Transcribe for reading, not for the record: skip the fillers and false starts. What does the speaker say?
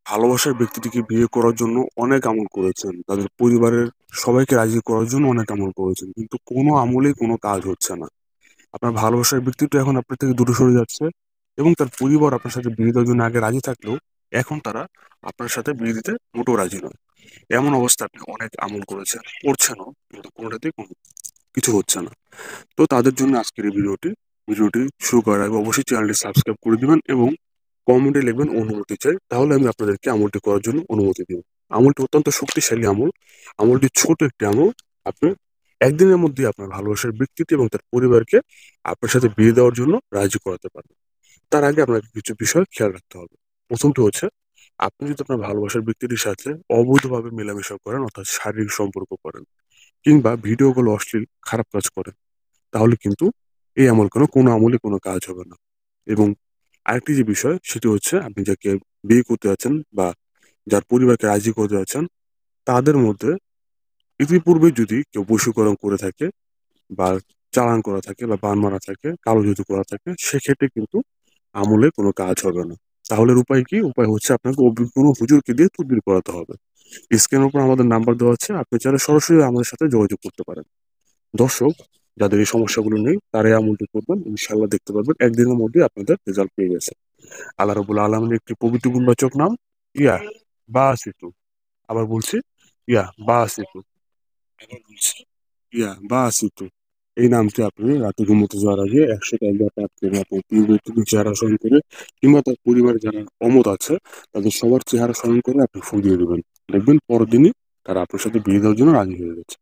ভালোবাসার ব্যক্তিটিকে বিয়ে করার জন্য অনেক আমল করেছেন, তাদের পরিবারের সবাইকে রাজি করার জন্য অনেক আমল করেছেন, কিন্তু কোনো আমলেই কোনো কাজ হচ্ছে না। আপনার ভালোবাসার ব্যক্তিটা এখন আপনার থেকে দূরে সরে যাচ্ছে, এবং তার পরিবার আপনার সাথে বিয়ে দেওয়ার জন্য আগে রাজি থাকলেও এখন তারা আপনার সাথে বিয়ে দিতে মোটেও রাজি নয়। এমন অবস্থা আপনি অনেক আমল করেছেন, করছেনও, কিন্তু কোনোটাতেই কোনো কিছু হচ্ছে না। তো তাদের জন্য আজকের এই ভিডিওটি শুরু করার আগে অবশ্যই চ্যানেলটি সাবস্ক্রাইব করে দিবেন এবং কমেন্টে লিখবেন অনুমতি চাই, তাহলে আমি আপনাদেরকে আমলটি করার জন্য অনুমতি দিব। আমলটি অত্যন্ত শক্তিশালী আমল। আমলটি ছোট একটি আমল। আপনি একদিনের মধ্যে আপনার ভালোবাসার ব্যক্তিটি এবং তার পরিবারকে আপনার সাথে বিয়ে দেওয়ার জন্য রাজি করাতে পারবেন। তার আগে আপনাকে কিছু বিষয় খেয়াল রাখতে হবে। প্রথমটি হচ্ছে, আপনি যদি আপনার ভালোবাসার ব্যক্তিটির সাথে অবৈধভাবে মেলামেশা করেন, অর্থাৎ শারীরিক সম্পর্ক করেন, কিংবা ভিডিও কল অশ্লীল খারাপ কাজ করেন, তাহলে কিন্তু এই আমল কোনো আমলে কোনো কাজ হবে না। এবং আরেকটি যে বিষয়, সেটি হচ্ছে, আপনি যাকে বিয়ে করতে যাচ্ছেন বা যার পরিবারকে রাজি করতে যাচ্ছেন, তাদের মধ্যে ইতিপূর্বে যদি কেউ বশীকরণ করে থাকে বা চালান করা থাকে বা বান মারা থাকে, কালো জাদু করা থাকে, সেক্ষেত্রে কিন্তু আমলে কোনো কাজ হবে না। তাহলে উপায় কি? উপায় হচ্ছে, আপনাকে অভিজ্ঞ কোনো হুজুরকে দিয়ে তদবির করাতে হবে। স্ক্রিনের উপর আমাদের নাম্বার দেওয়া আছে, আপনি চাইলে সরাসরি আমাদের সাথে যোগাযোগ করতে পারেন। দর্শক, যাদের এই সমস্যাগুলো নেই তারাই আমলটি করবেন, ইনশাল্লাহ দেখতে পারবেন একদিনের মধ্যে আপনাদের রেজাল্ট পেয়ে গেছে। আল্লাহ রাব্বুল আলামিনের একটি পবিত্র গুণবাচক নাম ইয়া বাসিতু। আবার বলছি, ইয়া বাসিতু। আবার বলছি, ইয়া বাসিতু। এই নামটি আপনি রাতে ঘুমোতে যাওয়ার আগে ১০০ বার পাঠ করে আপনার প্রিয় ব্যক্তির চেহারা স্মরণ করে, কিংবা তার পরিবারে যারা অমত আছে তাদের সবার চেহারা স্মরণ করে আপনি ফু দিয়ে দেবেন। দেখবেন পরের দিনই তারা আপনার সাথে বিয়ে দেওয়ার জন্য রাজি হয়ে গেছে।